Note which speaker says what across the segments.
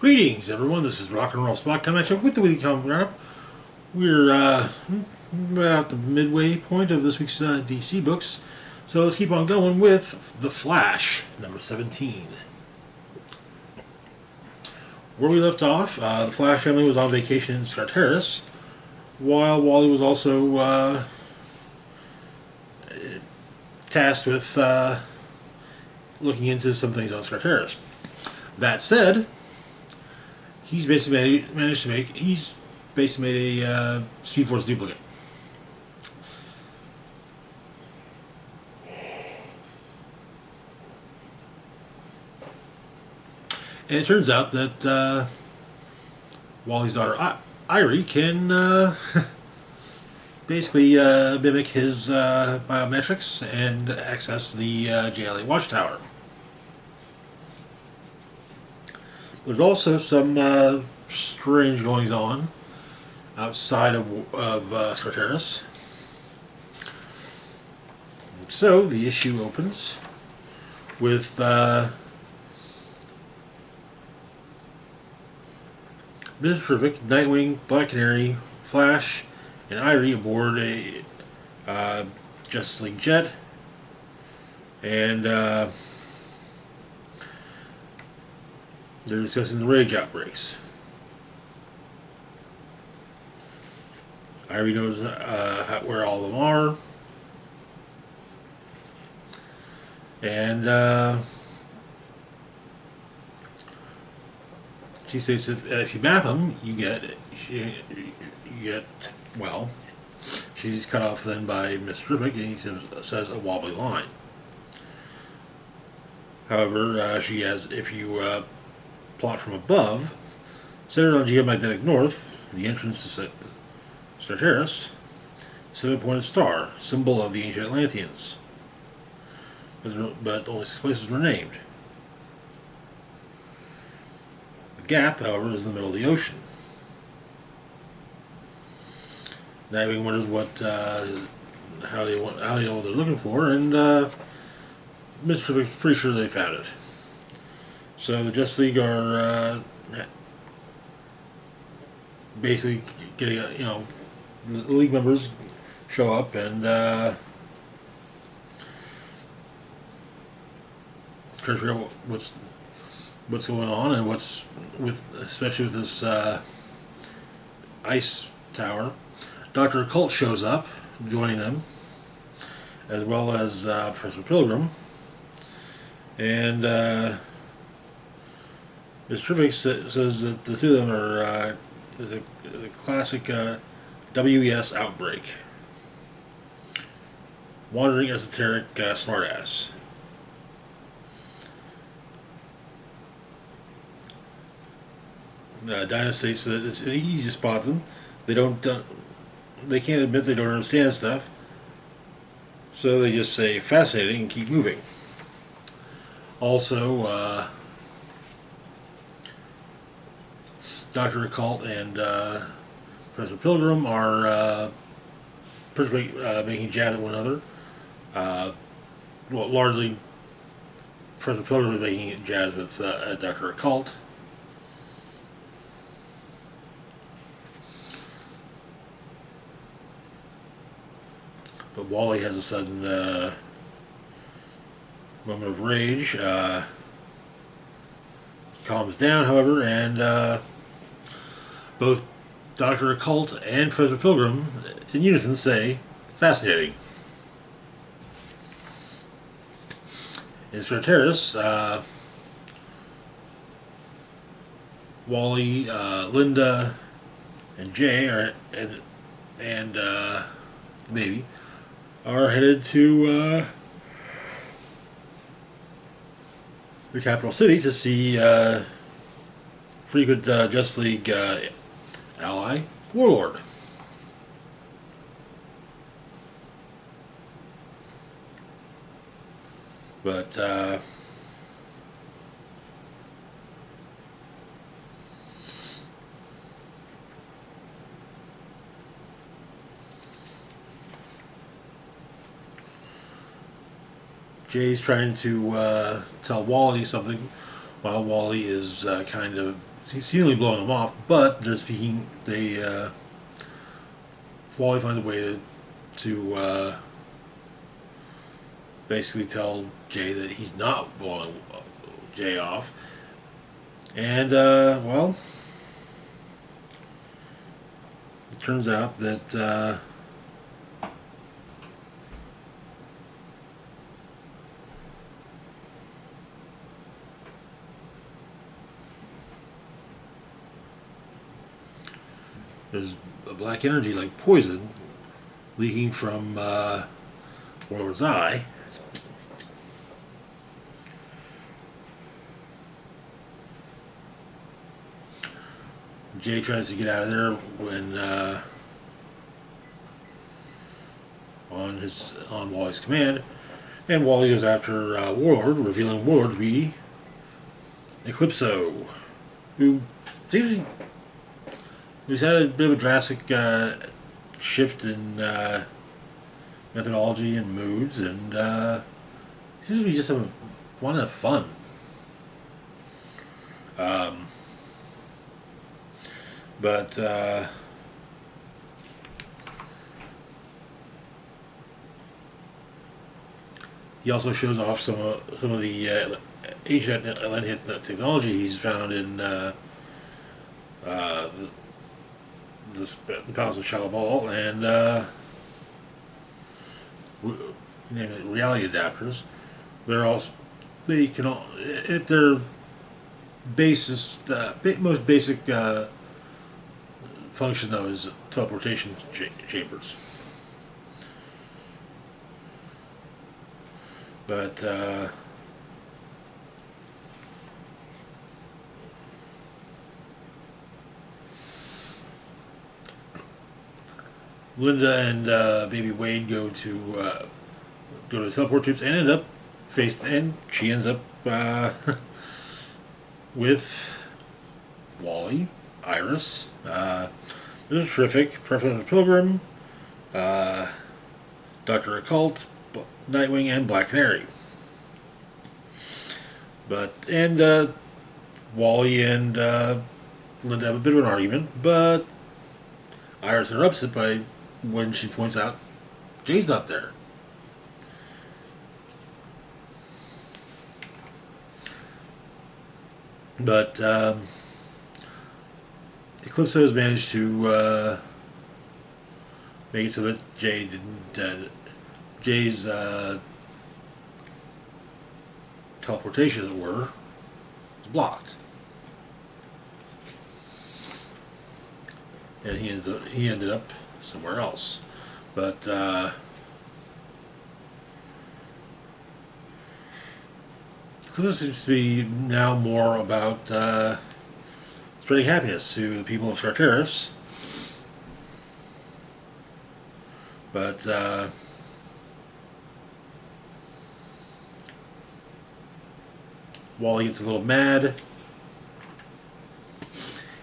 Speaker 1: Greetings, everyone. This is Rock and Roll Spot coming at you with the weekly comic roundup. We're about the midway point of this week's DC books, so let's keep on going with The Flash, number 17. Where we left off, the Flash family was on vacation in Scarteris, while Wally was also tasked with looking into some things on Scarteris. That said, he's basically made a Speed Force duplicate. And it turns out that Wally's daughter Irie can basically mimic his biometrics and access the JLA watchtower. There's also some strange goings on outside of Scarteris. So the issue opens with Mr. Terrific, Nightwing, Black Canary, Flash, and Irie aboard a Justice League jet, and they're discussing the rage outbreaks. Irie knows where all of them are, and she says if you map them, you get well. She's cut off then by Mr. Terrific, and he says a wobbly line. However, she has, if you plot from above, centered on geomagnetic north, the entrance to Scarteris, 7-pointed star, symbol of the ancient Atlanteans. But only 6 places were named. The gap, however, is in the middle of the ocean. Nightwing wonders how they know what they're looking for, and Mr. Terrific's pretty sure they found it. So the Justice League are basically getting, the League members show up and try to figure out what's going on and especially with this ice tower. Dr. Occult shows up, joining them, as well as Professor Pilgrim, and Mr. Terrific says that the two of them are is a classic WES outbreak. Wandering esoteric smartass. Dinah states that it's easy to spot them. They can't admit they don't understand stuff, so they just say fascinating and keep moving. Also, Dr. Occult and Professor Pilgrim are making jabs at one another. Largely, Professor Pilgrim is making jabs with Dr. Occult. But Wally has a sudden moment of rage. He calms down, however, and both Dr. Occult and Professor Pilgrim in unison say, fascinating. In Scarteris, Wally, Linda, and Jay and Baby are headed to the capital city to see frequent Justice League ally, Warlord. But Jay's trying to tell Wally something, while Wally is kind of seemingly blowing them off, but they're speaking. Wally finds a way to basically tell Jay that he's not blowing Jay off, and well, it turns out that there's a black energy like poison leaking from Warlord's eye. Jay tries to get out of there when on Wally's command, and Wally goes after Warlord, revealing Warlord to be Eclipso, who seems he's had a bit of a drastic shift in methodology and moods, and seems to be just having one of fun. But he also shows off some of the ancient Atlantean technology he's found in the Palace of Shalabal and name it reality adapters. They can all at their most basic function though is teleportation chambers. But Linda and baby Wade go to the teleport tubes and she ends up with Wally, Iris, Mr. Terrific, Professor Pilgrim, Dr. Occult, Nightwing, and Black Canary. And Wally and Linda have a bit of an argument, but Iris interrupts it when she points out Jay's not there. But Eclipso has managed to make it so that Jay's teleportation, as it were, is blocked, and he ended up somewhere else. But so this seems to be now more about spreading happiness to the people of Scarteris. But Wally gets a little mad,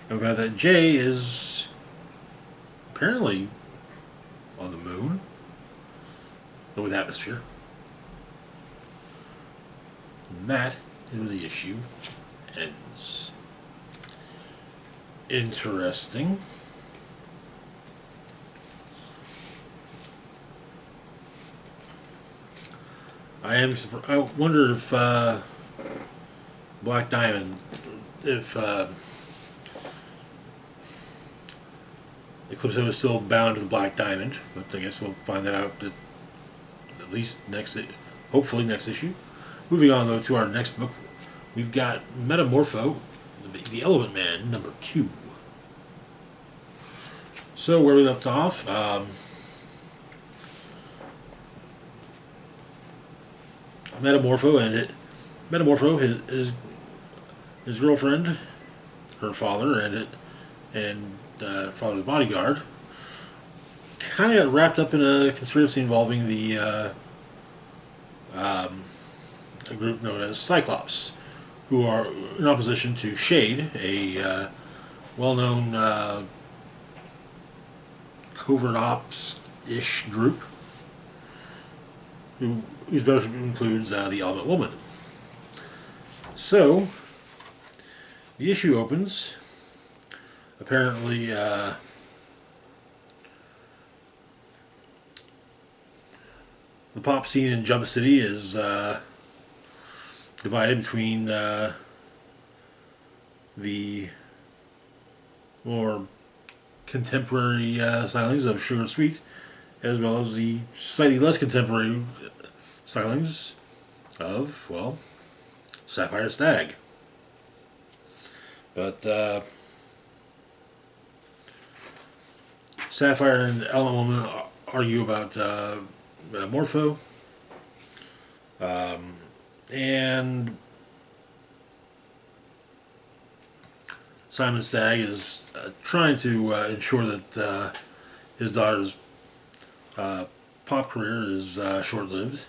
Speaker 1: and we find that Jay is apparently on the moon, but with atmosphere. And that is where the issue ends. Interesting. I wonder if Black Diamond, if Eclipso is still bound to the Black Diamond, but I guess we'll find that out at least hopefully next issue. Moving on though to our next book, we've got Metamorpho, the Element Man, number 2. So where we left off, Metamorpho, his girlfriend, her father, and father's bodyguard, kind of got wrapped up in a conspiracy involving a group known as Cyclops, who are in opposition to Shade, a well-known covert ops-ish group, whose membership includes the Element Woman. So, The issue opens. Apparently, the pop scene in Jump City is divided between the more contemporary stylings of Sugar Sweet, as well as the slightly less contemporary stylings of, well, Sapphire Stag. But Sapphire and Element Woman argue about Metamorpho, and Simon Stagg is trying to ensure that his daughter's pop career is short-lived,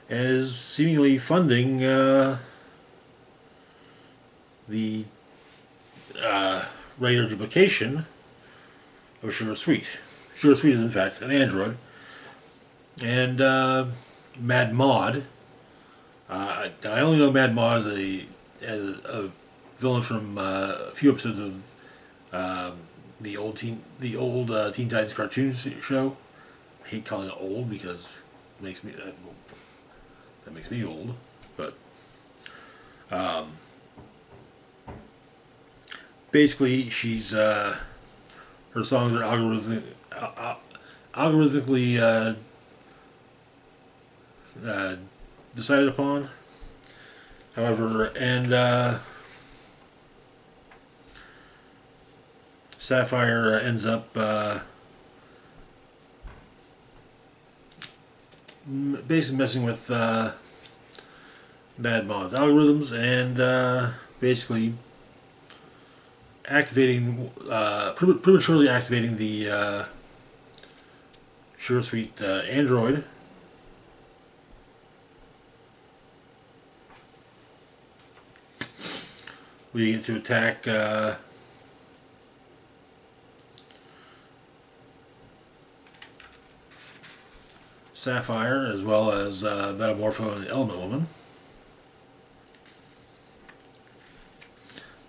Speaker 1: and is seemingly funding the regular duplication of Sugar Sweet. Sugar Sweet is in fact an android, and Mad Mod. I only know Mad Mod as a villain from a few episodes of the old Teen Titans cartoon show. I hate calling it old because it makes me that makes me old, but basically she's her songs are algorithmically decided upon. However, and Sapphire ends up basically messing with Mad Mod's algorithms and basically activating, prematurely activating the Sugar Sweet android. Leading it to attack Sapphire, as well as Metamorpho and Element Woman.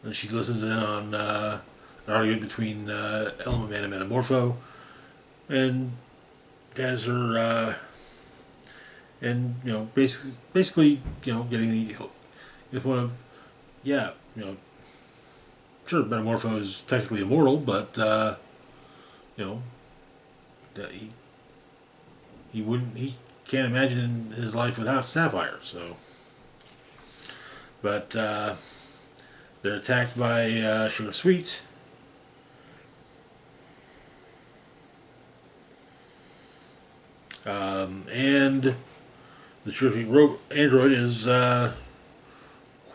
Speaker 1: And she listens in on an argument between Element Man and Metamorpho, and has her, and basically, getting the point of, yeah, sure, Metamorpho is technically immortal, but he can't imagine his life without Sapphire. So, but they're attacked by Sugar Sweet. And the Sugar Sweet android is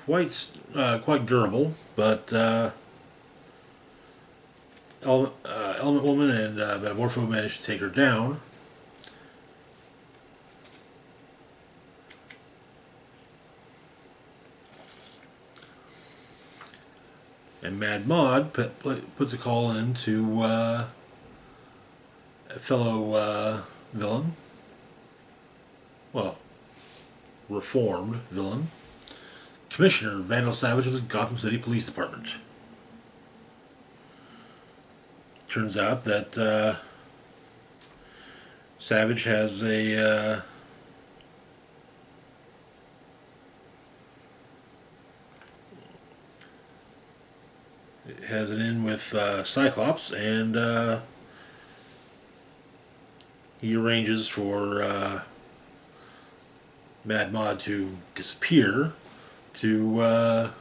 Speaker 1: quite durable, but Element Woman and Metamorpho managed to take her down. And Mad Mod puts a call in to a fellow villain, well, reformed villain, Commissioner Vandal Savage of the Gotham City Police Department. Turns out that Savage has an in with Cyclops, and he arranges for Mad Mod to disappear, and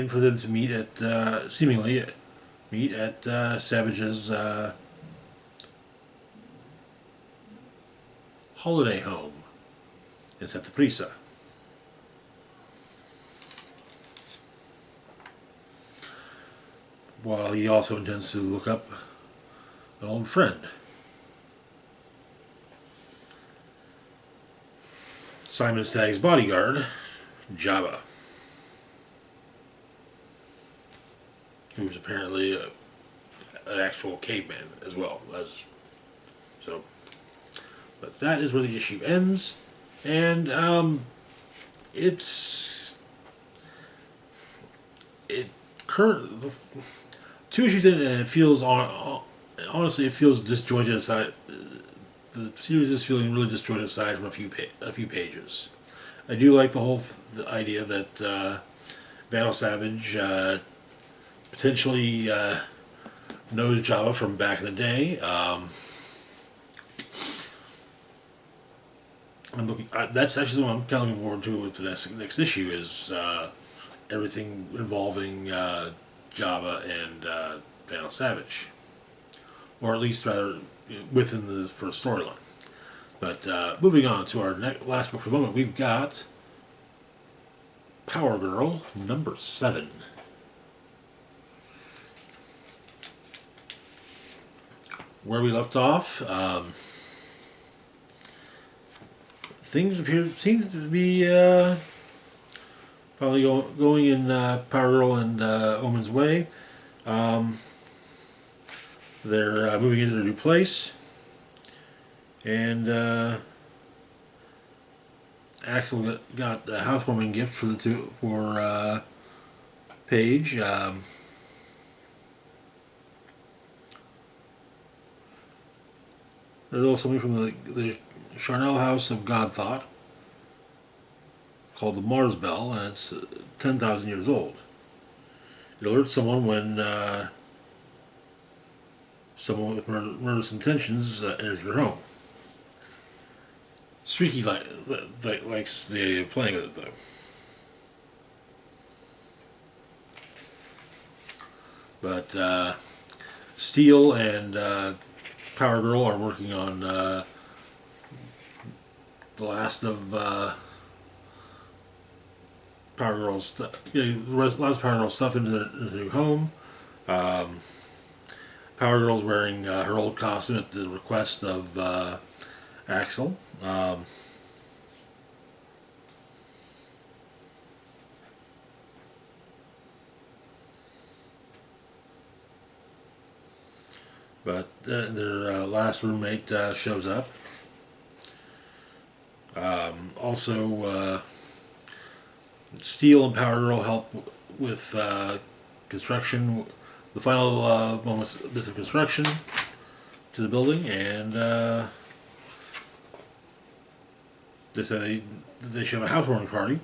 Speaker 1: for them to meet at seemingly meet at Savage's holiday home in Santa Prisa. While he also intends to look up an old friend. Simon Stagg's bodyguard, Jabba, who's apparently an actual caveman as well. So, but that is where the issue ends, and it's it current 2 issues in, and it feels honestly, it feels disjointed aside. The series is feeling really disjointed aside from a few pages. I do like the idea that Vandal Savage potentially knows Java from back in the day. I'm looking. That's actually what I'm kind of looking forward to with the next issue is everything involving Java and Vandal Savage, or at least rather within the first storyline. But moving on to our last book for the moment, we've got Power Girl number 7. Where we left off, things seem to be probably going in Power Girl and Omen's way. They're moving into their new place, and Axel got a housewarming gift for Paige. There's also something from the Charnel House of Godthought called the Mars Bell, and it's 10,000 years old. It alerts someone when someone with murderous intentions enters your home. Streaky likes the playing with it though. But Steel and Power Girl are working on the last of Power Girl's stuff. The last of Power Girl's stuff into the new home. Power Girl's wearing her old costume at the request of Axel. But their last roommate shows up. Also, Steel and Power Girl help with construction, the final bits of construction to the building, and they say they should have a housewarming party,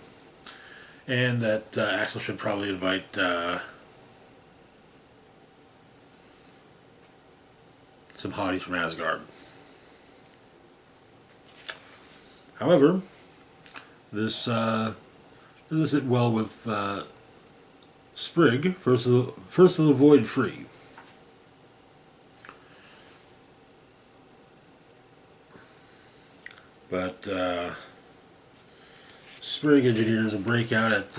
Speaker 1: and that Axel should probably invite some hotties from Asgard. However, this doesn't sit well with Sprig, first of the Void Free. But Sprig engineers a breakout at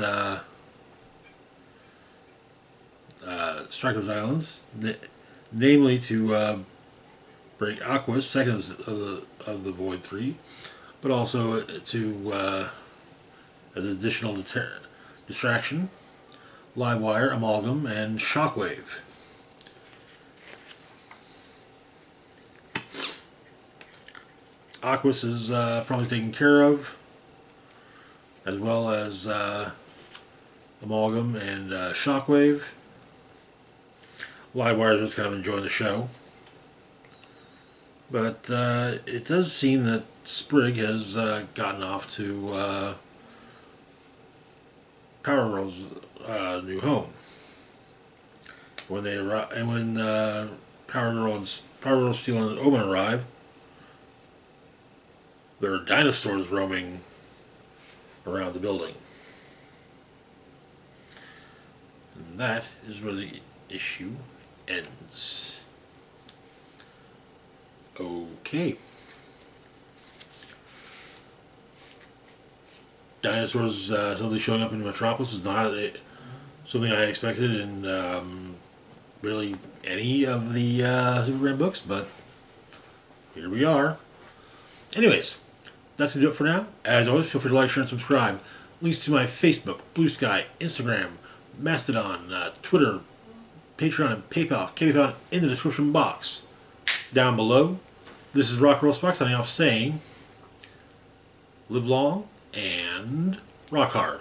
Speaker 1: Strikers Islands, namely to break Aqua's second of the Void 3, but also to as an additional distraction, Livewire, Amalgam, and Shockwave. Aquas is probably taken care of, as well as Amalgam and Shockwave. Livewire is just kind of enjoying the show. But it does seem that Sprig has gotten off to Power Girl's new home. When they arrive, and when Power Girl, Steel, and Omen arrive, there are dinosaurs roaming around the building. And that is where the issue ends. Okay. Dinosaurs suddenly showing up in Metropolis is not something I expected in really any of the Superman books, but here we are. Anyways, that's going to do it for now. As always, feel free to like, share, and subscribe. Links to my Facebook, Blue Sky, Instagram, Mastodon, Twitter, Patreon, and PayPal can be found in the description box down below. This is Rock Roll Spock signing off saying, live long and rock hard.